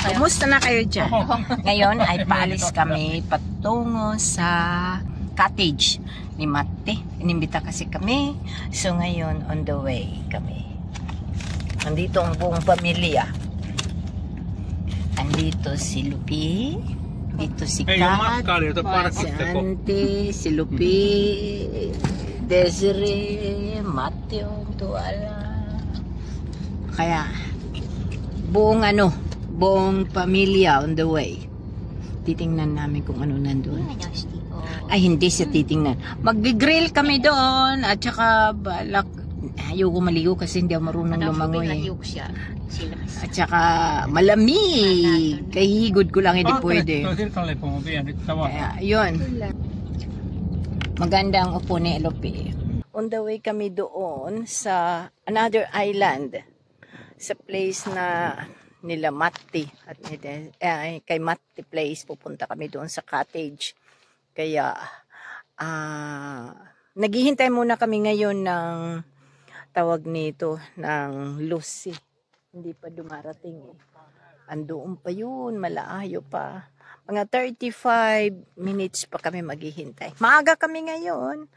Kumusta na kayo dyan? Ngayon ay paalis kami patungo sa cottage ni Mate. Inimbita kasi kami. So ngayon on the way kami. Nandito ang buong pamilya. Andito si Lupi. Dito si Kat. Si Auntie. Si Lupi. Desiree. Mateo. Tuala. Kaya buong pamilya on the way. Titingnan namin kung ano nandun. Ay, hindi siya titingnan. Mag-grill kami doon. At saka, balak. Ayoko maligo kasi hindi ako marunong lumangoy. At saka, malamig. Kahihigod ko lang, hindi pwede. Kaya, yun. Maganda ang upo ni Elope. On the way kami doon sa another island. Sa place na nila Matti at kay Matti place pupunta kami doon sa cottage. Kaya naghihintay muna kami ngayon ng tawag nito ng Lucy. Hindi pa dumarating eh. Andoon pa yun, malayo pa. Mga 35 minutes pa kami maghihintay. Maaga kami ngayon.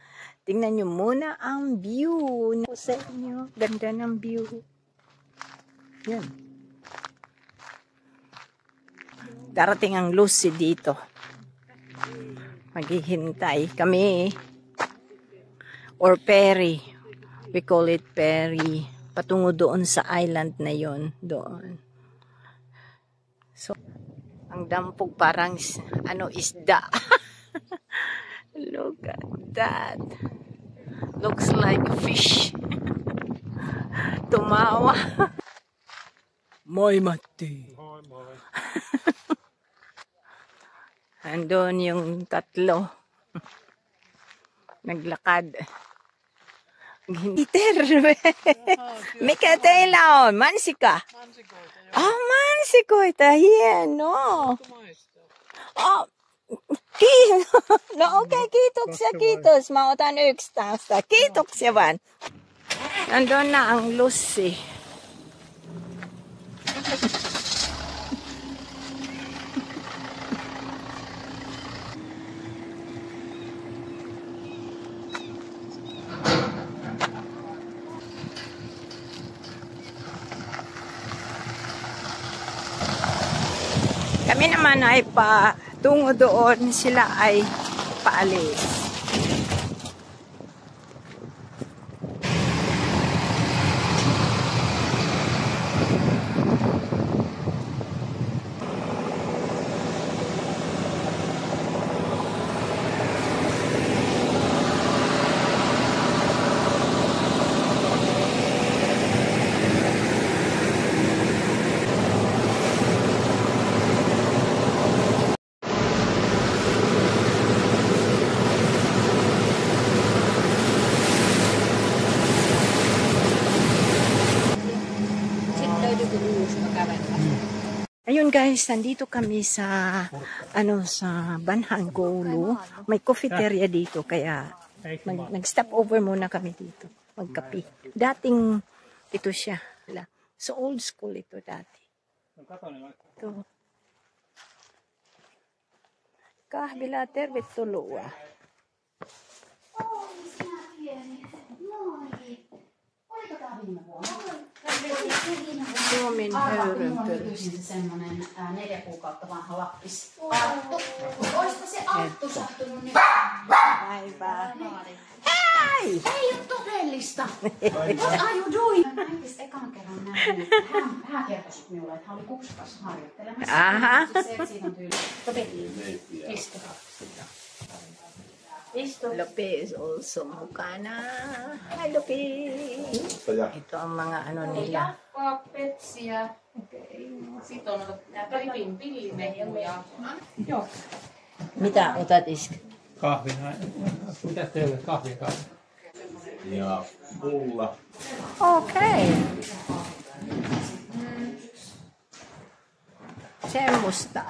Tingnan nyo muna ang view sa inyo. Ganda ng view. Yan. Darating ang Lucy dito. Maghihintay kami. Or Perry. We call it Perry. Patungo doon sa island na yon, doon. So, ang dampog parang isda. Look at that. Looks like a fish. Tumawa. Moy Mati. Andun yung tatlo. Naglakad. Peter. Mika tayo mansika. Mansiko itahiyan, no? Oh, no, okay, kitok siya, kitos. Mautan yukstasta. Kitok siya ban. Nandun na ang Lucy. Kami naman ay patungo doon, sila ay paalis. Ayun guys, nandito kami sa sa Banhang Gulu. May cafeteria dito kaya nag-stop over muna kami dito. Magkape. Dating ito siya. So old school ito dati. Ito. Kahbilater betulua. Suomen höyrympölystä. Semmoinen 4 kuukautta vanha lappis. Oispa se Anttu sattunut nyt. Aivan. Hei! Ei ole todellista. What are you doing? Mä näinkis ekan kerran näin. Hän kertoi minulle, että hän oli Kupsukassa harjoittelemassa. Aha. Siitä on tyyli. Istukaa. Lope is also mukana. Hi, Lope. Ito ang mga nila. Petsiä. Sitten on pillinen. Joo. Mitä otat isk? Kahvia. Mitä teille kahvia? Ja pulla. Okei. Semmosta.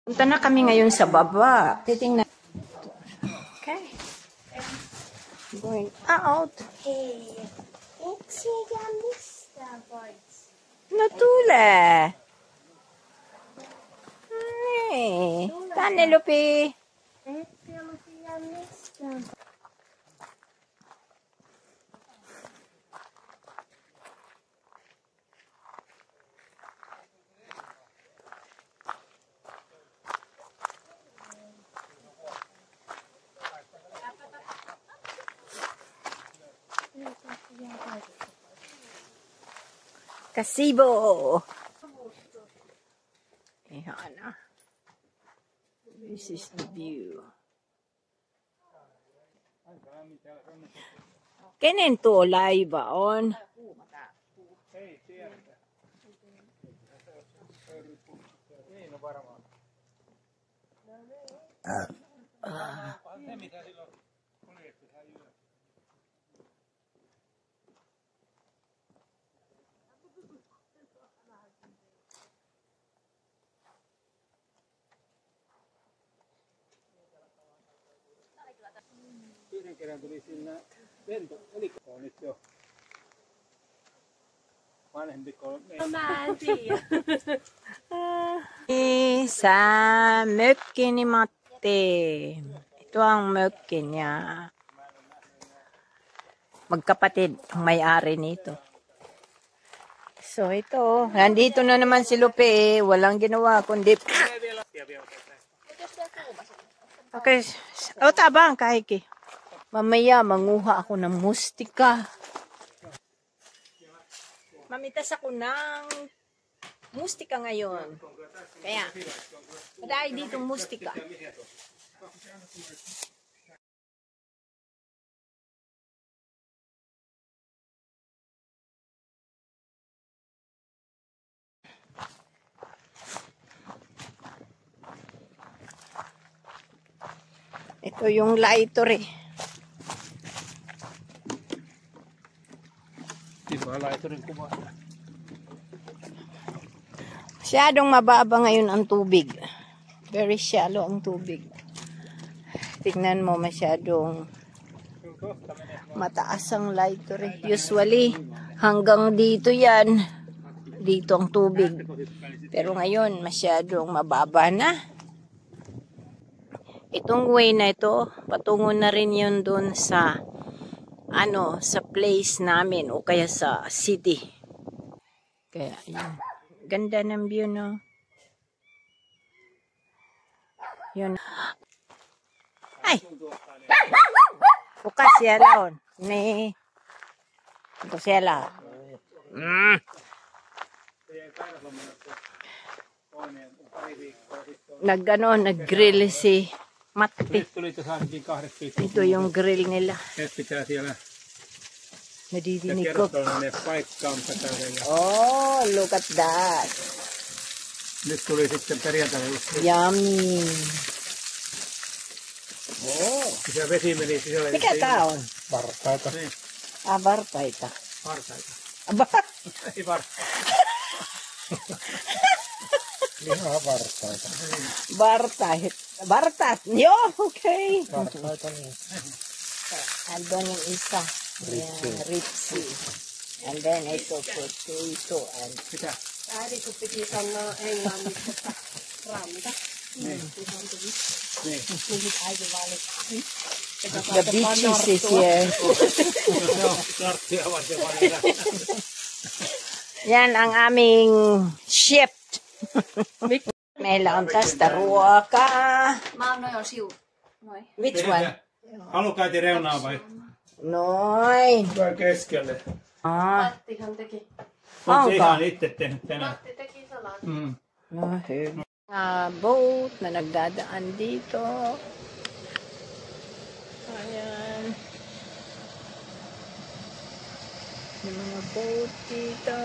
Punta na kami ngayon sa baba. Titingnan. Okay. Going out. Hej, inte ser jag mista boys. Natule. Hey. Penelope. Inte jag mista. Gazebo. Ayan na. This is the view. Kenen to live on? Yhden kerran tuli siinä oliko nyt jo vanhempi kolme. Mä en tiedä. Sa mökki ni Matti. Ito ang mökki niya. Magkapatid ang may-ari nito. So ito, nandito na naman si Lupe. Walang ginawa kundi... Okay. O tabang kahiki. Mamaya manguha ako ng mustika. Mamitas ako ng mustika ngayon. Kaya, madami ditong mustika. Ito yung lighter eh. Diba, laitorin kuva. Masyadong mababa ngayon ang tubig. Very shallow ang tubig. Tingnan mo, masyadong mataas ang lighter eh. Usually, hanggang dito yan. Dito ang tubig. Pero ngayon, masyadong mababa na. Itong way na ito, patungo na rin yun dun sa sa place namin o kaya sa city. Kaya yun. Ganda ng view, no? Yun. Ay! Bukas siya laon. Ni. Bukas siya laon. Nag-grill si Matti. Nyt tuli tuossa ainakin 2 viikkoa. Ito yung grill nila. Ne pitää siellä. Nadidinig Ja ko. kerrotaan ne paikkaansa täyden. Ja Oh, look at that. nyt tuli sitten perjantaina. Yummy. Oh. Se vesi meni sisälle. Mikä tää on? Vartaita. Niin, Varpaita. vartaita. Ei vartaita. Lihaa vartaita. Vartait. Vartat. Joo, okei. Vartaita niin. And then yung isa. Yeah, ripsi. And then ito potato and Mitä? Äiti kun piti sanoa englanniksi, että ranta. Niin. Niin sit äiti valitsi. the beaches is here. Se on karttia varten valita. Yan ang aming shift. Meillä on tästä ruokaa. Mä oon noin sivu. Noin. Which one? Halukaiti reunaa vai? Noin. Vai keskelle? Mattihan teki. Oletko Onko? ihan itse tehnyt tänään? Matti teki salaatin. Mm. No, hyvä. Boat na nagdadaan dito. Ayan. Yung mga boat dito.